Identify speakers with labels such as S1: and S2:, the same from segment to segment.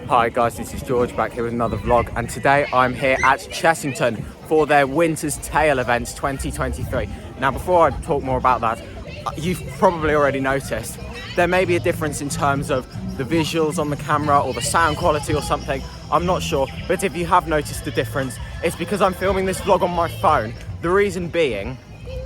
S1: Hi guys, this is George back here with another vlog, and today I'm here at Chessington for their Winter's Tale events 2023. Now before I talk more about that, you've probably already noticed there may be a difference in terms of the visuals on the camera or the sound quality or something, I'm not sure, but if you have noticed the difference, it's because I'm filming this vlog on my phone. The reason being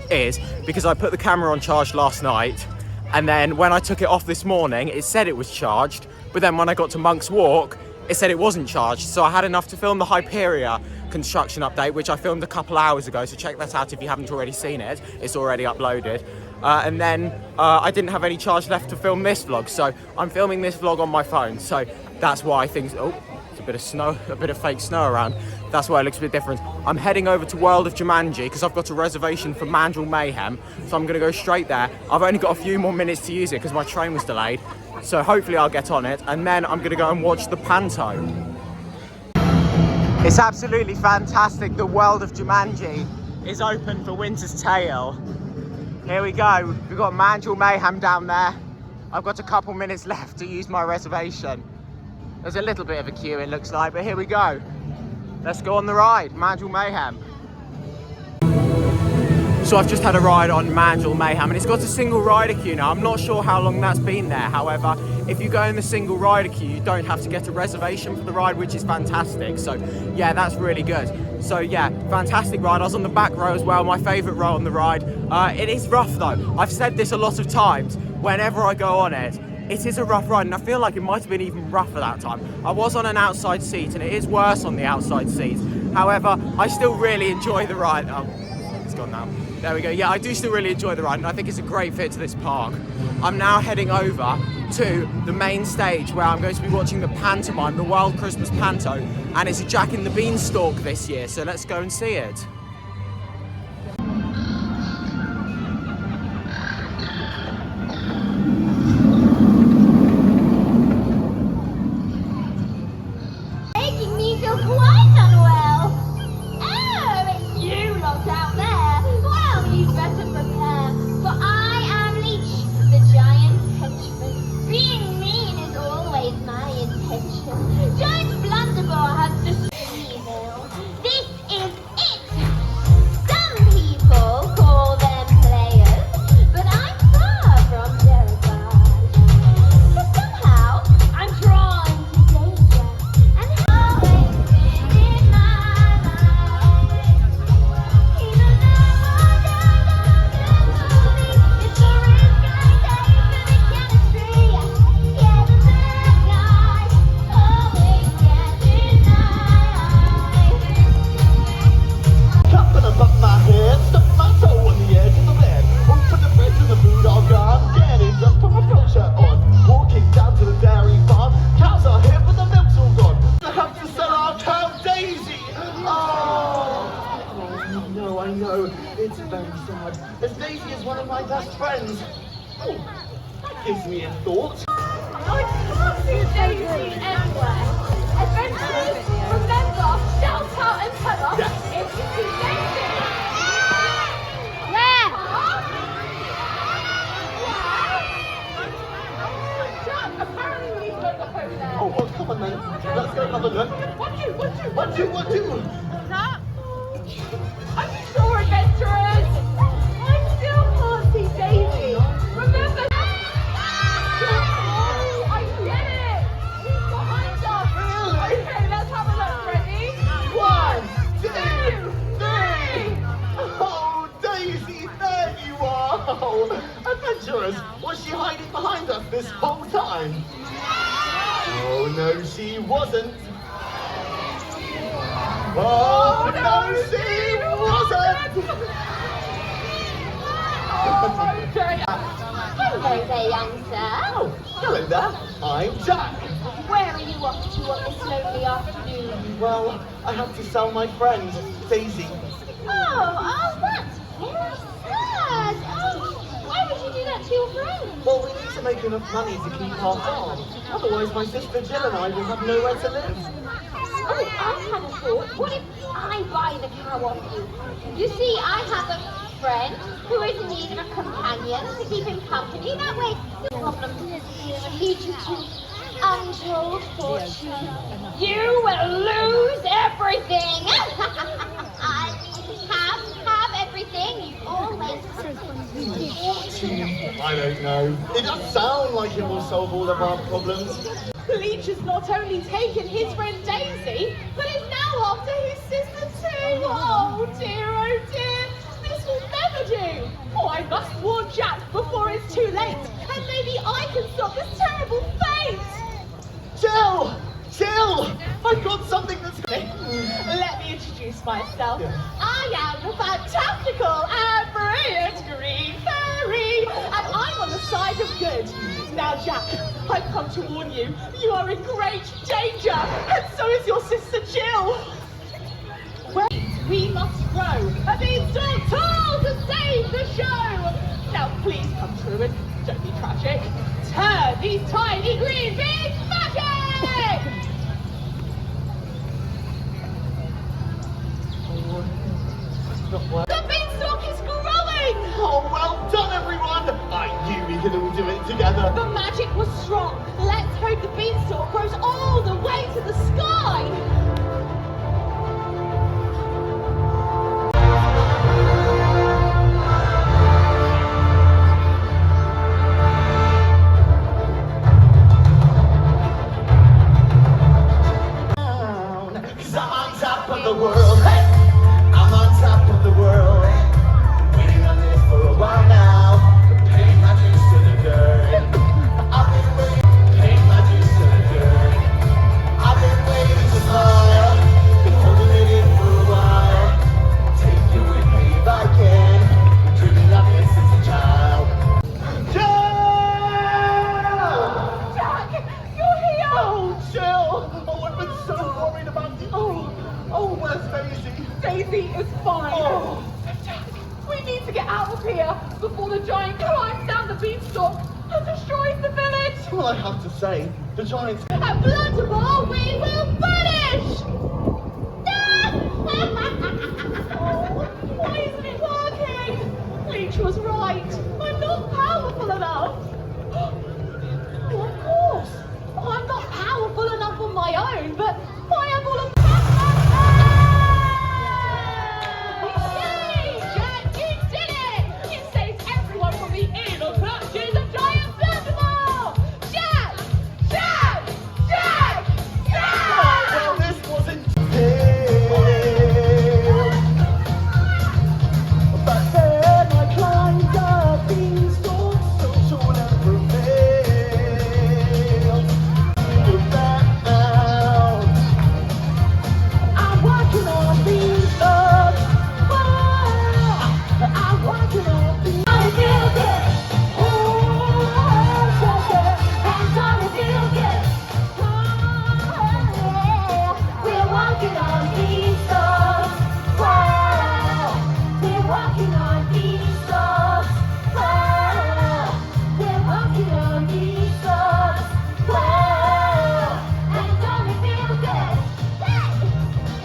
S1: is because I put the camera on charge last night, and then when I took it off this morning, it said it was charged, but then when I got to Monk's Walk, it said it wasn't charged. So I had enough to film the Hyperia construction update, which I filmed a couple hours ago, so check that out if you haven't already seen it. It's already uploaded. And then I didn't have any charge left to film this vlog, so I'm filming this vlog on my phone. So that's why things, oh, it's a bit of snow, a bit of fake snow around. That's why it looks a bit different. I'm heading over to World of Jumanji because I've got a reservation for Mandrill Mayhem, so I'm gonna go straight there. I've only got a few more minutes to use it because my train was delayed, so hopefully I'll get on it, and then I'm gonna go and watch the panto. It's absolutely fantastic. The World of Jumanji is open for Winter's Tale. Here we go. We've got Mandrill Mayhem down there. I've got a couple minutes left to use my reservation. There's a little bit of a queue, it looks like, but here we go. Let's go on the ride, Mandrill Mayhem. So I've just had a ride on Mandrill Mayhem, and it's got a single rider queue now. I'm not sure how long that's been there. However, if you go in the single rider queue, you don't have to get a reservation for the ride, which is fantastic. So yeah, that's really good. So yeah, fantastic ride. I was on the back row as well, my favourite row on the ride. It is rough though. I've said this a lot of times. Whenever I go on it, it is a rough ride, and I feel like it might have been even rougher that time. I was on an outside seat, and it is worse on the outside seats. However, I still really enjoy the ride. Oh, it's gone now. There we go. Yeah, I do still really enjoy the ride, and I think it's a great fit to this park. I'm now heading over to the main stage where I'm going to be watching the pantomime, the Wild Christmas Panto, and it's a Jack and the Beanstalk this year, so let's go and see it.
S2: It's very sad, as Daisy is one of my best friends. Oh, that gives me a thought.
S3: I can't see Daisy anywhere. Adventurers, remember, shout out and tell us if you see Daisy. Where? Apparently we need to look up over there.
S2: Oh, well, come on then. Let's go have a look. What do?
S3: What's up? Are you sure, adventurers? I still can't see Daisy. Remember? Oh, I get it. He's behind us. Okay, let's have a look. Ready?
S2: 1, 2, 3. Oh, Daisy, there you are. Oh, adventurers, was she hiding behind us this whole time? Oh, no, she wasn't. Oh, no, she wasn't!
S3: Hello there, young sir.
S2: Oh, hello there. I'm Jack.
S3: Where are you off to on this lovely afternoon?
S2: Well, I have to sell my friend, Daisy.
S3: Oh, that's very sad. Oh, why would you do that to your friend?
S2: Well, we need to make enough money to keep our farm. Otherwise, my sister Jill and I will have nowhere to live.
S3: Oh, I had a thought. What if I buy the cow off you? You see, I have a friend who is in need of a companion to keep him company. That way, the problem he just untold fortune. You will lose everything. I have everything. You always have fortune.
S2: I don't know. It does sound like it will solve all of our problems.
S4: Bleach has not only taken his friend Daisy, but is now after his sister too. Oh dear, this will never do. Oh, I must warn Jack before it's too late, and maybe I can stop this terrible fate.
S2: Jill! Jill! I've got something that's...
S4: Let me introduce myself.
S2: Yeah.
S4: I am the fantastical and brilliant Green Fairy, and I'm on the side of good. Now, Jack, I've come to warn you. You are in great danger, and so is your sister Jill. Wait, we must grow a beanstalk tall to save the show. Now, please come true and don't be tragic. Turn these tiny green beans magic! The beanstalk is growing!
S2: Oh, well done, everyone! I knew we could all do it together.
S4: The magic was strong. Let's hope the beanstalk grows all the way to the sky.
S2: Cause I'm on top of the world. Hey! I'm on top of the world. Waiting on this for a while now. Paying my dues to the dirt. I've been waiting. Paying my dues to the dirt. I've been waiting to smile. Been holding it in for a while. Take you with me if I can. Dreaming of you since a child. Jill!
S4: Jack, you're here!
S2: Oh, Jill! Oh, I've been so worried about you. Oh, where's Daisy?
S4: Daisy is fine.
S2: Oh.
S4: Jack, we need to get out of here before the giant climbs down the beanstalk and destroys the village.
S2: Well, I have to say, the giants...
S4: At Blunderball, we will vanish! Oh, why isn't it working? Leech was right. I'm not powerful enough. Oh, of course. I'm not powerful enough on my own, but I have all of... Yay! Jack, you did it! You saved everyone from the evil clutches of giant Blunderball! Jack! Jack! Jack! Jack!
S2: Well, this wasn't fair. But then I climbed the beanstalk so tall and prevailed. Look back now. I'm walking on beanstalks. I'm walking on beanstalks.
S3: I feel good. Oh, so good. And gonna feel good. Oh, we're walking on beanstalks. Wow. We're walking on beanstalks. Wow. We're walking on beanstalks. Wow. And gonna feel good. Hey.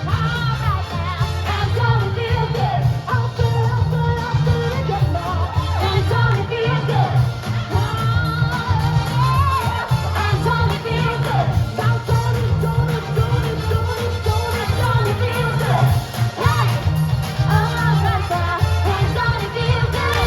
S3: All right now. And gonna feel good. I'll feel good now. And gonna feel good. And gonna feel good. Now gonna feel good. Hey. All right now. And gonna feel good.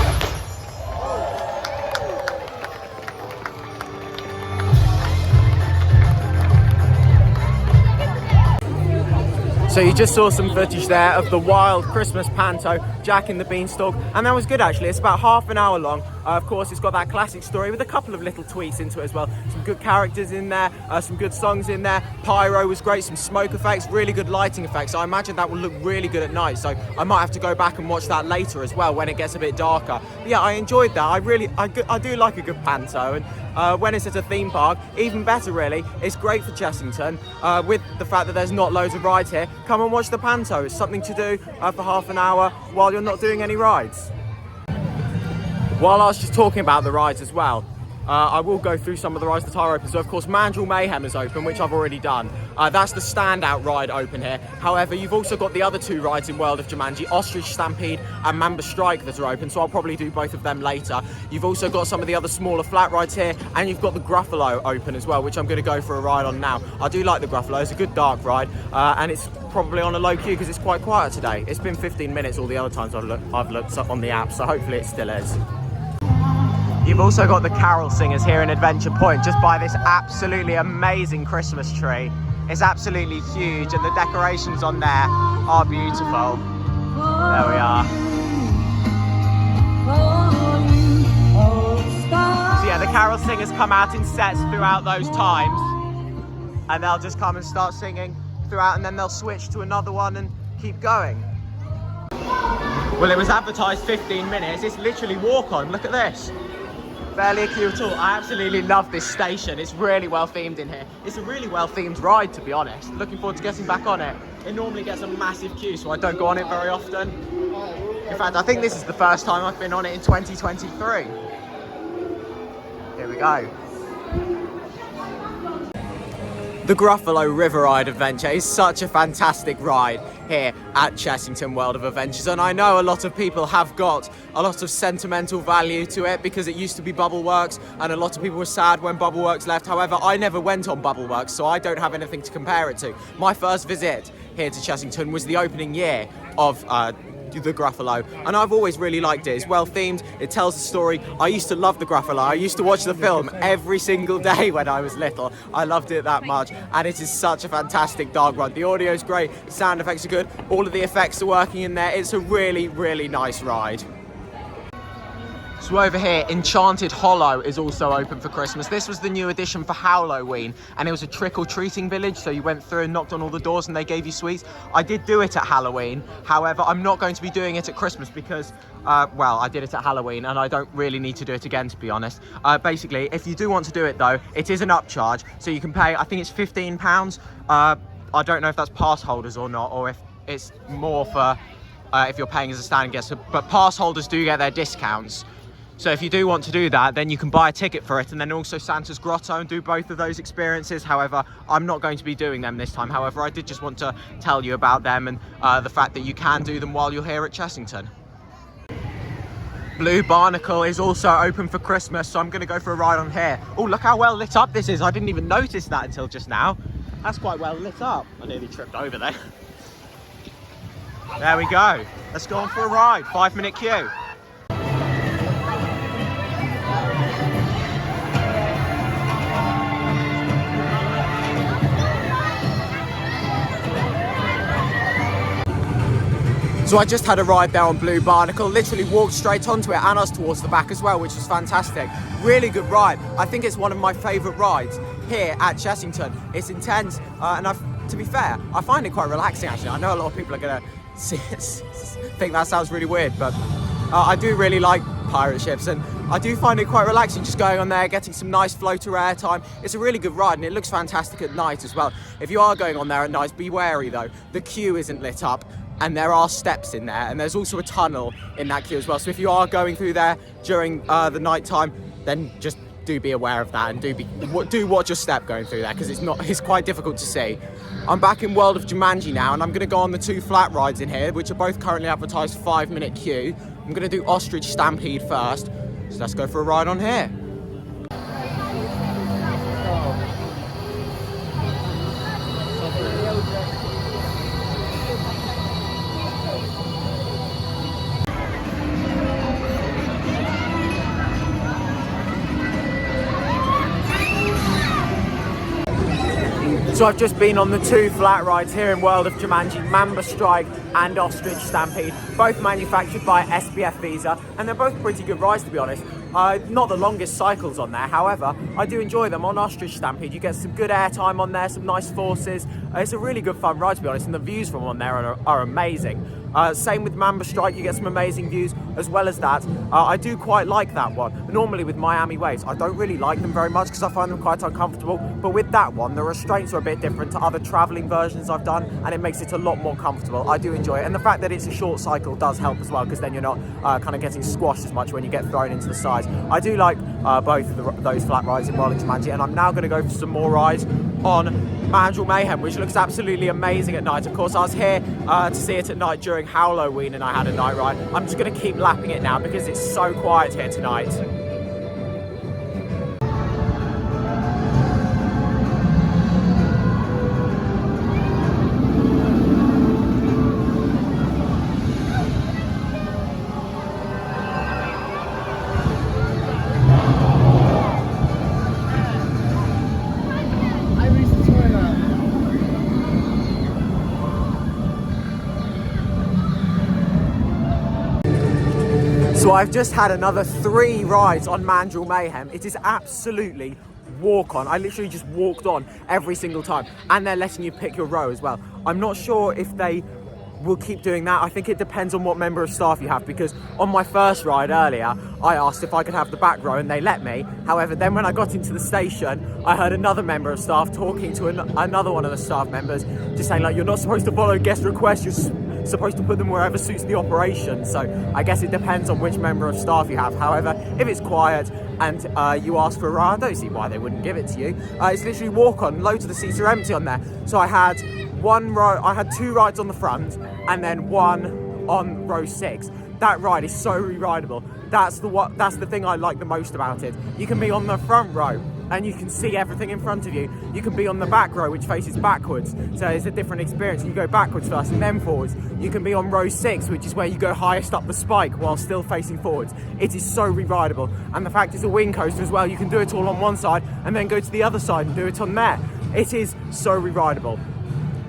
S1: So you just saw some footage there of the wild Christmas panto, Jack and the Beanstalk, and that was good actually. It's about half an hour long. Of course, it's got that classic story with a couple of little tweaks into it as well. Some good characters in there, some good songs in there. Pyro was great, some smoke effects, really good lighting effects. I imagine that will look really good at night, so I might have to go back and watch that later as well when it gets a bit darker. But yeah, I enjoyed that. I do like a good panto, and when it's at a theme park, even better really. It's great for Chessington, with the fact that there's not loads of rides here. Come and watch the panto. It's something to do for half an hour while you're not doing any rides. While I was just talking about the rides as well, I will go through some of the rides that are open. So of course Mandrill Mayhem is open, which I've already done. That's the standout ride open here. However, you've also got the other two rides in World of Jumanji, Ostrich Stampede and Mamba Strike, that are open, so I'll probably do both of them later. You've also got some of the other smaller flat rides here, and you've got the Gruffalo open as well, which I'm going to go for a ride on now. I do like the Gruffalo, it's a good dark ride, and it's probably on a low queue because it's quite quiet today. It's been 15 minutes all the other times I've looked up on the app, so hopefully it still is. You've also got the carol singers here in Adventure Point, just by this absolutely amazing Christmas tree. It's absolutely huge, and the decorations on there are beautiful. There we are. So yeah, the carol singers come out in sets throughout those times, and they'll just come and start singing throughout, and then they'll switch to another one and keep going. Well, it was advertised 15 minutes. It's literally walk on. Look at this. Barely a queue at all. I absolutely love this station. It's really well themed in here. It's a really well themed ride, to be honest. Looking forward to getting back on it. It normally gets a massive queue, so I don't go on it very often. In fact, I think this is the first time I've been on it in 2023. Here we go. The Gruffalo River Ride Adventure is such a fantastic ride here at Chessington World of Adventures, and I know a lot of people have got a lot of sentimental value to it because it used to be Bubbleworks, and a lot of people were sad when Bubbleworks left. However, I never went on Bubbleworks, so I don't have anything to compare it to. My first visit here to Chessington was the opening year of the Gruffalo, and I've always really liked it. It's well themed, it tells the story. I used to love the Gruffalo. I used to watch the film every single day when I was little. I loved it that much, and it is such a fantastic dark ride. The audio is great, sound effects are good, all of the effects are working in there. It's a really, really nice ride. So over here, Enchanted Hollow is also open for Christmas. This was the new addition for Halloween, and it was a trick-or-treating village, so you went through and knocked on all the doors and they gave you sweets. I did do it at Halloween. However, I'm not going to be doing it at Christmas because, well, I did it at Halloween and I don't really need to do it again, to be honest. Basically, if you do want to do it though, it is an upcharge, so you can pay, I think it's £15. I don't know if that's pass holders or not, or if it's more for if you're paying as a standing guest, but pass holders do get their discounts. So if you do want to do that, then you can buy a ticket for it, and then also Santa's Grotto, and do both of those experiences. However, I'm not going to be doing them this time. However, I did just want to tell you about them and the fact that you can do them while you're here at Chessington. Blue Barnacle is also open for Christmas, so I'm going to go for a ride on here. Oh, look how well lit up this is. I didn't even notice that until just now. That's quite well lit up. I nearly tripped over there. There we go. Let's go on for a ride. 5-minute queue. So I just had a ride there on Blue Barnacle, literally walked straight onto it and us towards the back as well, which was fantastic. Really good ride. I think it's one of my favourite rides here at Chessington. It's intense, and to be fair, I find it quite relaxing actually. I know a lot of people are going to think that sounds really weird, but I do really like pirate ships, and I do find it quite relaxing just going on there, getting some nice floater airtime. It's a really good ride, and it looks fantastic at night as well. If you are going on there at night, be wary though. The queue isn't lit up, and there are steps in there, and there's also a tunnel in that queue as well. So if you are going through there during the night time, then just do be aware of that, and do watch your step going through there, because it's quite difficult to see. I'm back in World of Jumanji now, and I'm going to go on the two flat rides in here, which are both currently advertised 5-minute queue. I'm going to do Ostrich Stampede first, so let's go for a ride on here. So I've just been on the two flat rides here in World of Jumanji, Mamba Strike and Ostrich Stampede, both manufactured by SBF Visa, and they're both pretty good rides, to be honest. Not the longest cycles on there, however, I do enjoy them. On Ostrich Stampede, you get some good airtime on there, some nice forces. It's a really good fun ride, to be honest, and the views from on there are amazing. Same with Mamba Strike, you get some amazing views as well as that. I do quite like that one. Normally with Miami Waves, I don't really like them very much because I find them quite uncomfortable, but with that one, the restraints are a bit different to other travelling versions I've done, and it makes it a lot more comfortable. I do enjoy it, and the fact that it's a short cycle does help as well, because then you're not kind of getting squashed as much when you get thrown into the sides. I do like both of those flat rides in Rolling Jumanji, and I'm now going to go for some more rides on Mandrill Mayhem, which looks absolutely amazing at night. Of course, I was here to see it at night during Halloween, and I had a night ride. I'm just going to keep lapping it now because it's so quiet here tonight. So I've just had another 3 rides on Mandrill Mayhem. It is absolutely walk on. I literally just walked on every single time, and they're letting you pick your row as well. I'm not sure if they will keep doing that. I think it depends on what member of staff you have, because on my first ride earlier, I asked if I could have the back row and they let me. However, then when I got into the station, I heard another member of staff talking to another one of the staff members, just saying like, you're not supposed to follow guest requests, you're supposed to put them wherever suits the operation. So I guess it depends on which member of staff you have. However, if it's quiet and you ask for a ride, I don't see why they wouldn't give it to you. It's literally walk on. Loads of the seats are empty on there. So I had 2 rides on the front and then 1 on row 6. That ride is so re-rideable. That's the thing I like the most about it. You can be on the front row and you can see everything in front of you. You can be on the back row, which faces backwards, so it's a different experience. You go backwards first and then forwards. You can be on row 6, which is where you go highest up the spike while still facing forwards. It is so re-rideable, and the fact it's a wing coaster as well, you can do it all on one side and then go to the other side and do it on there. It is so re-rideable.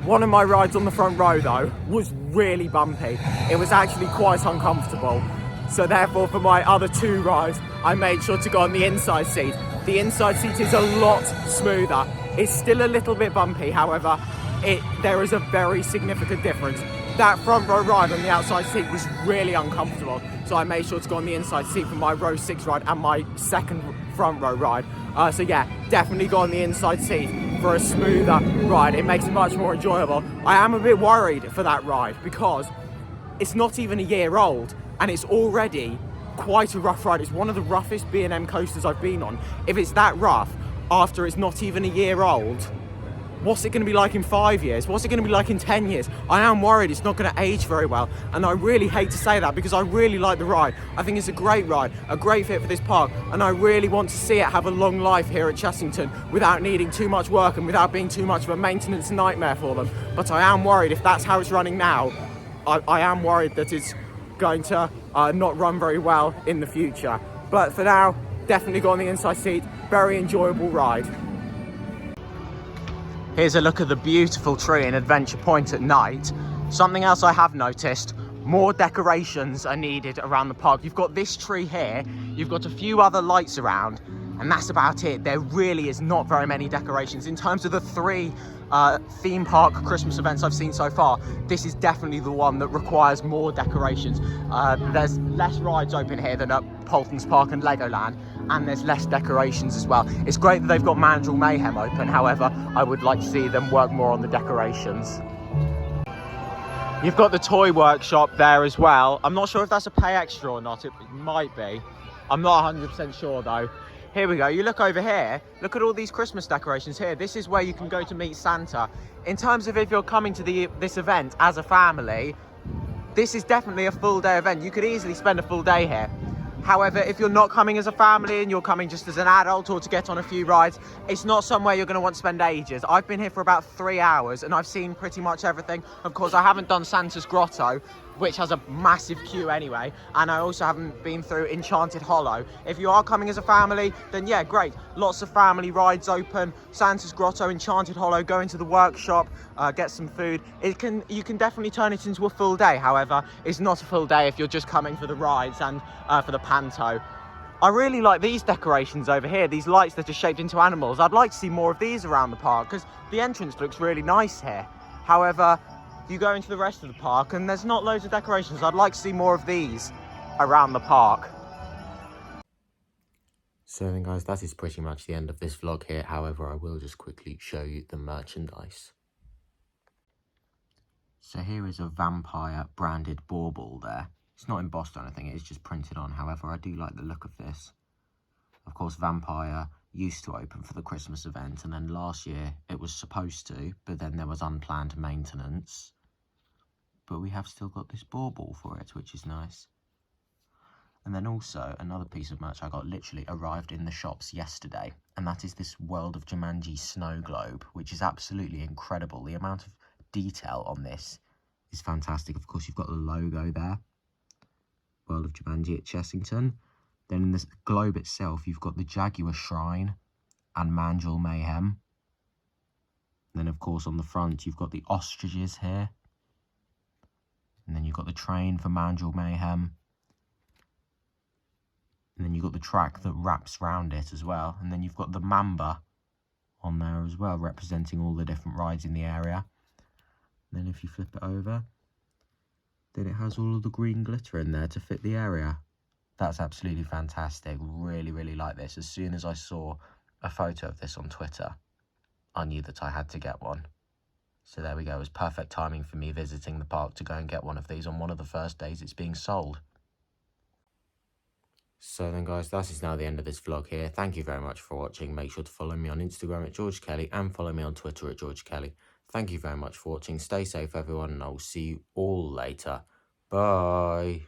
S1: One of my rides on the front row though was really bumpy. It was actually quite uncomfortable. So therefore, for my other 2 rides, I made sure to go on the inside seat. The inside seat is a lot smoother. It's still a little bit bumpy, however, there is a very significant difference. That front row ride on the outside seat was really uncomfortable, so I made sure to go on the inside seat for my row 6 ride and my second front row ride. So yeah, definitely go on the inside seat for a smoother ride. It makes it much more enjoyable. I am a bit worried for that ride because it's not even a year old and it's already quite a rough ride. It's one of the roughest B&M coasters I've been on. If it's that rough after it's not even a year old, what's it going to be like in 5 years? What's it going to be like in 10 years? I am worried it's not going to age very well, and I really hate to say that because I really like the ride. I think it's a great ride, a great fit for this park, and I really want to see it have a long life here at Chessington without needing too much work and without being too much of a maintenance nightmare for them. But I am worried if that's how it's running now, I am worried that it's going to not run very well in the future. But for now, definitely go on the inside seat. Very enjoyable ride. Here's a look at the beautiful tree in Adventure Point at night. Something else I have noticed, more decorations are needed around the park. You've got this tree here, you've got a few other lights around, and that's about it. There really is not very many decorations. In terms of the 3 theme park Christmas events I've seen so far, this is definitely the one that requires more decorations. There's less rides open here than at Polton's Park and Legoland, and there's less decorations as well. It's great that they've got Mandrill Mayhem open, however, I would like to see them work more on the decorations. You've got the toy workshop there as well. I'm not sure if that's a pay extra or not, it might be. I'm not 100% sure though. Here we go, you look over here, look at all these Christmas decorations here. This is where you can go to meet Santa. In terms of if you're coming to this event as a family, this is definitely a full day event. You could easily spend a full day here. However, if you're not coming as a family and you're coming just as an adult or to get on a few rides, it's not somewhere you're going to want to spend ages. I've been here for about 3 hours and I've seen pretty much everything. Of course, I haven't done Santa's Grotto, which has a massive queue anyway, and I also haven't been through Enchanted Hollow. If you are coming as a family, then yeah, great. Lots of family rides open, Santa's Grotto, Enchanted Hollow, go into the workshop, get some food. You can definitely turn it into a full day. However, it's not a full day if you're just coming for the rides and for the panto. I really like these decorations over here, these lights that are shaped into animals. I'd like to see more of these around the park because the entrance looks really nice here. However, you go into the rest of the park and there's not loads of decorations. I'd like to see more of these around the park. So then guys, that is pretty much the end of this vlog here. However, I will just quickly show you the merchandise. So here is a vampire branded bauble there. It's not embossed or anything, it is just printed on. However, I do like the look of this. Of course, Vampire used to open for the Christmas event, and then last year it was supposed to, but then there was unplanned maintenance. But we have still got this bauble for it, which is nice. And then also, another piece of merch I got literally arrived in the shops yesterday, and that is this World of Jumanji snow globe, which is absolutely incredible. The amount of detail on this is fantastic. Of course, you've got the logo there, World of Jumanji at Chessington. Then in this globe itself, you've got the Jaguar Shrine and Mandrill Mayhem. And then, of course, on the front, you've got the ostriches here. And then you've got the train for Mandrill Mayhem. And then you've got the track that wraps round it as well. And then you've got the Mamba on there as well, representing all the different rides in the area. And then if you flip it over, then it has all of the green glitter in there to fit the area. That's absolutely fantastic. Really, really like this. As soon as I saw a photo of this on Twitter, I knew that I had to get one. So there we go. It was perfect timing for me visiting the park to go and get one of these on one of the first days it's being sold. So then guys, that is now the end of this vlog here. Thank you very much for watching. Make sure to follow me on Instagram at George Kelly and follow me on Twitter at George Kelly. Thank you very much for watching. Stay safe everyone, and I will see you all later. Bye.